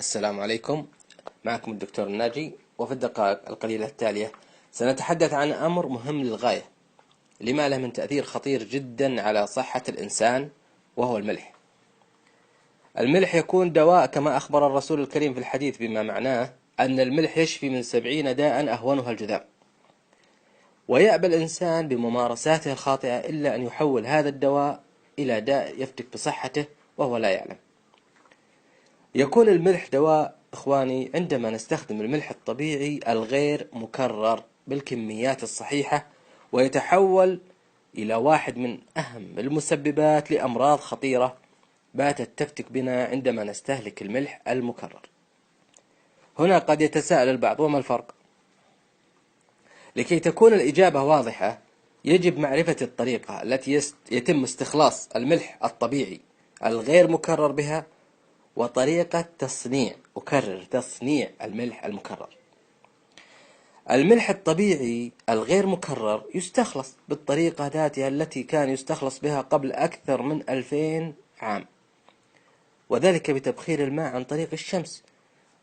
السلام عليكم. معكم الدكتور الناجي، وفي الدقائق القليلة التالية سنتحدث عن أمر مهم للغاية لما له من تأثير خطير جدا على صحة الإنسان، وهو الملح. الملح يكون دواء كما أخبر الرسول الكريم في الحديث، بما معناه أن الملح يشفي من 70 داء أهونها الجذام. ويأبى الإنسان بممارساته الخاطئة إلا أن يحول هذا الدواء إلى داء يفتك بصحته وهو لا يعلم. يكون الملح دواء إخواني عندما نستخدم الملح الطبيعي الغير مكرر بالكميات الصحيحة، ويتحول إلى واحد من أهم المسببات لأمراض خطيرة باتت تفتك بنا عندما نستهلك الملح المكرر. هنا قد يتساءل البعض: وما الفرق؟ لكي تكون الإجابة واضحة يجب معرفة الطريقة التي يتم استخلاص الملح الطبيعي الغير مكرر بها، وطريقة تصنيع تصنيع الملح المكرر. الملح الطبيعي الغير مكرر يستخلص بالطريقة ذاتها التي كان يستخلص بها قبل أكثر من 2000 عام، وذلك بتبخير الماء عن طريق الشمس،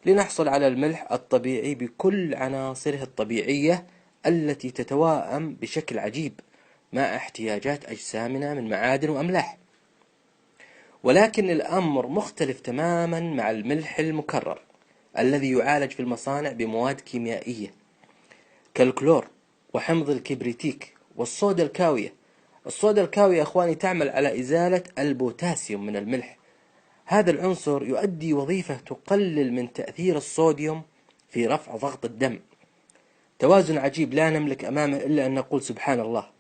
لنحصل على الملح الطبيعي بكل عناصره الطبيعية التي تتواءم بشكل عجيب مع احتياجات أجسامنا من معادن وأملاح. ولكن الأمر مختلف تماما مع الملح المكرر الذي يعالج في المصانع بمواد كيميائية كالكلور وحمض الكبريتيك والصودا الكاوية. الصودا الكاوية أخواني تعمل على إزالة البوتاسيوم من الملح. هذا العنصر يؤدي وظيفة تقلل من تأثير الصوديوم في رفع ضغط الدم. توازن عجيب لا نملك أمامه إلا أن نقول سبحان الله.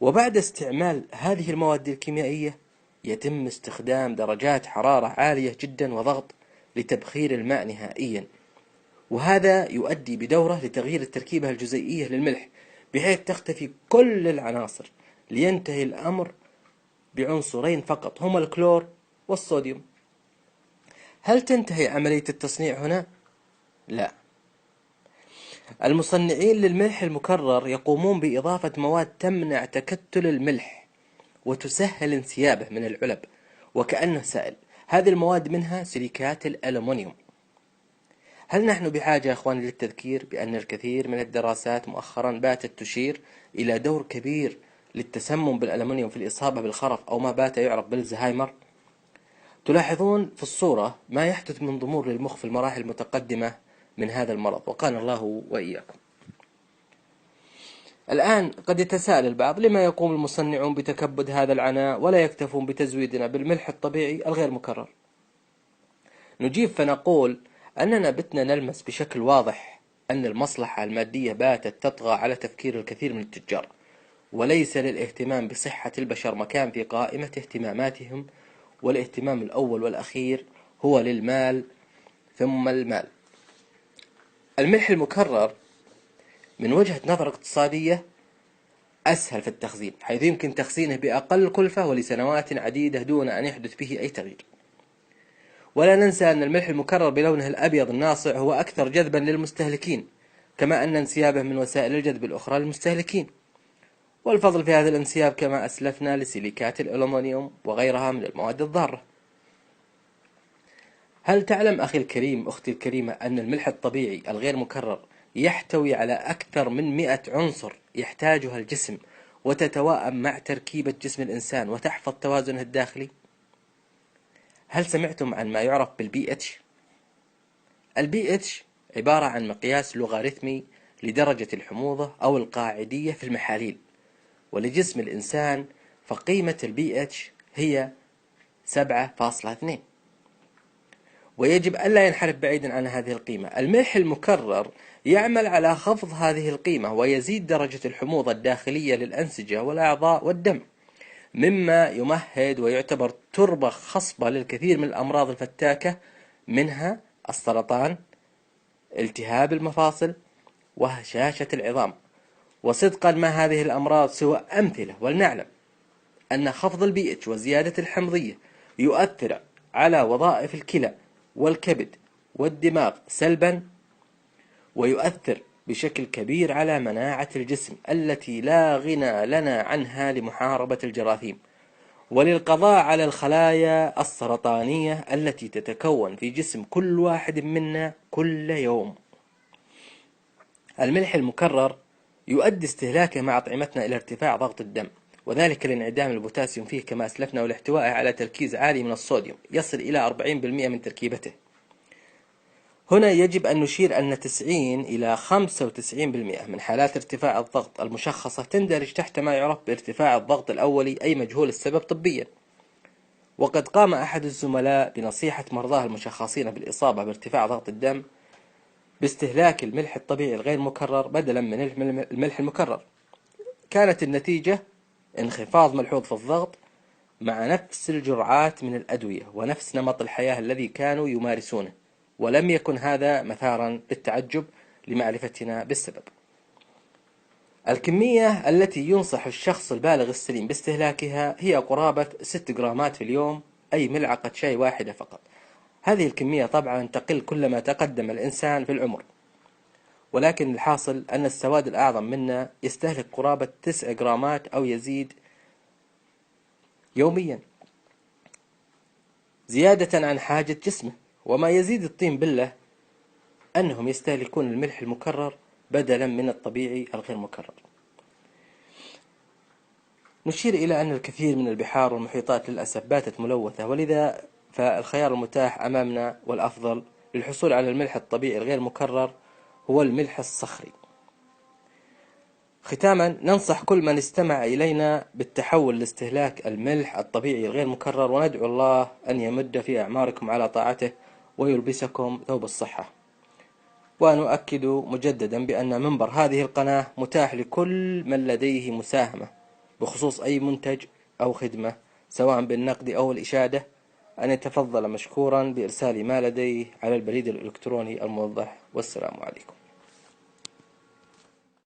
وبعد استعمال هذه المواد الكيميائية يتم استخدام درجات حرارة عالية جدا وضغط لتبخير الماء نهائيا، وهذا يؤدي بدوره لتغيير التركيبة الجزيئية للملح بحيث تختفي كل العناصر، لينتهي الأمر بعنصرين فقط هما الكلور والصوديوم. هل تنتهي عملية التصنيع هنا؟ لا. المصنعين للملح المكرر يقومون بإضافة مواد تمنع تكتل الملح وتسهل انسيابه من العلب وكأنه سائل. هذه المواد منها سيليكات الألمنيوم. هل نحن بحاجة يا أخواني للتذكير بأن الكثير من الدراسات مؤخرا باتت تشير إلى دور كبير للتسمم بالألمنيوم في الإصابة بالخرف أو ما بات يعرف بالزهايمر؟ تلاحظون في الصورة ما يحدث من ضمور للمخ في المراحل المتقدمة من هذا المرض، وقانا الله وإياكم. الآن قد يتساءل البعض: لما يقوم المصنعون بتكبد هذا العناء ولا يكتفون بتزويدنا بالملح الطبيعي الغير مكرر؟ نجيب فنقول أننا بتنا نلمس بشكل واضح أن المصلحة المادية باتت تطغى على تفكير الكثير من التجار، وليس للاهتمام بصحة البشر مكان في قائمة اهتماماتهم، والاهتمام الأول والأخير هو للمال ثم المال. الملح المكرر من وجهة نظر اقتصادية أسهل في التخزين، حيث يمكن تخزينه بأقل كلفة ولسنوات عديدة دون أن يحدث به أي تغيير. ولا ننسى أن الملح المكرر بلونه الأبيض الناصع هو أكثر جذبا للمستهلكين، كما أن انسيابه من وسائل الجذب الأخرى للمستهلكين، والفضل في هذا الانسياب كما أسلفنا لسيليكات الألومنيوم وغيرها من المواد الضارة. هل تعلم أخي الكريم أختي الكريمة أن الملح الطبيعي الغير مكرر يحتوي على أكثر من 100 عنصر يحتاجها الجسم وتتواءم مع تركيبة جسم الإنسان وتحفظ توازنه الداخلي؟ هل سمعتم عن ما يعرف بالبي اتش؟ البي اتش عبارة عن مقياس لوغاريتمي لدرجة الحموضة أو القاعدية في المحاليل، ولجسم الإنسان فقيمة البي اتش هي 7.2، ويجب ألا ينحرف بعيدا عن هذه القيمة. الملح المكرر يعمل على خفض هذه القيمة ويزيد درجة الحموضة الداخلية للأنسجة والأعضاء والدم، مما يمهد ويعتبر تربة خصبة للكثير من الأمراض الفتاكة، منها السرطان، التهاب المفاصل، وهشاشة العظام. وصدقا ما هذه الأمراض سوى أمثلة، ولنعلم أن خفض البي اتش وزيادة الحمضية يؤثر على وظائف الكلى والكبد والدماغ سلبا، ويؤثر بشكل كبير على مناعة الجسم التي لا غنى لنا عنها لمحاربة الجراثيم. وللقضاء على الخلايا السرطانية التي تتكون في جسم كل واحد منا كل يوم. الملح المكرر يؤدي استهلاكه مع أطعمتنا إلى ارتفاع ضغط الدم، وذلك لانعدام البوتاسيوم فيه كما أسلفنا، والاحتواء على تركيز عالي من الصوديوم يصل إلى 40% من تركيبته. هنا يجب أن نشير أن 90 إلى 95% من حالات ارتفاع الضغط المشخصة تندرج تحت ما يعرف بارتفاع الضغط الأولي، أي مجهول السبب طبيا. وقد قام أحد الزملاء بنصيحة مرضاه المشخصين بالإصابة بارتفاع ضغط الدم باستهلاك الملح الطبيعي الغير مكرر بدلا من الملح المكرر. كانت النتيجة انخفاض ملحوظ في الضغط مع نفس الجرعات من الأدوية ونفس نمط الحياة الذي كانوا يمارسونه، ولم يكن هذا مثارا للتعجب لمعرفتنا بالسبب. الكمية التي ينصح الشخص البالغ السليم باستهلاكها هي قرابة 6 جرامات في اليوم، أي ملعقة شاي واحدة فقط. هذه الكمية طبعا تقل كلما تقدم الإنسان في العمر، ولكن الحاصل أن السواد الأعظم منا يستهلك قرابة 9 جرامات أو يزيد يوميا، زيادة عن حاجة جسمه. وما يزيد الطين بلة أنهم يستهلكون الملح المكرر بدلا من الطبيعي الغير مكرر. نشير إلى أن الكثير من البحار والمحيطات للأسف باتت ملوثة، ولذا فالخيار المتاح أمامنا والأفضل للحصول على الملح الطبيعي الغير مكرر هو الملح الصخري. ختاما، ننصح كل من استمع إلينا بالتحول لاستهلاك الملح الطبيعي الغير مكرر، وندعو الله أن يمد في أعماركم على طاعته ويلبسكم ثوب الصحة. ونؤكد مجددا بأن منبر هذه القناة متاح لكل من لديه مساهمة بخصوص أي منتج أو خدمة، سواء بالنقد أو الإشادة، أن يتفضل مشكورا بإرسال ما لديه على البريد الإلكتروني الموضح. والسلام عليكم.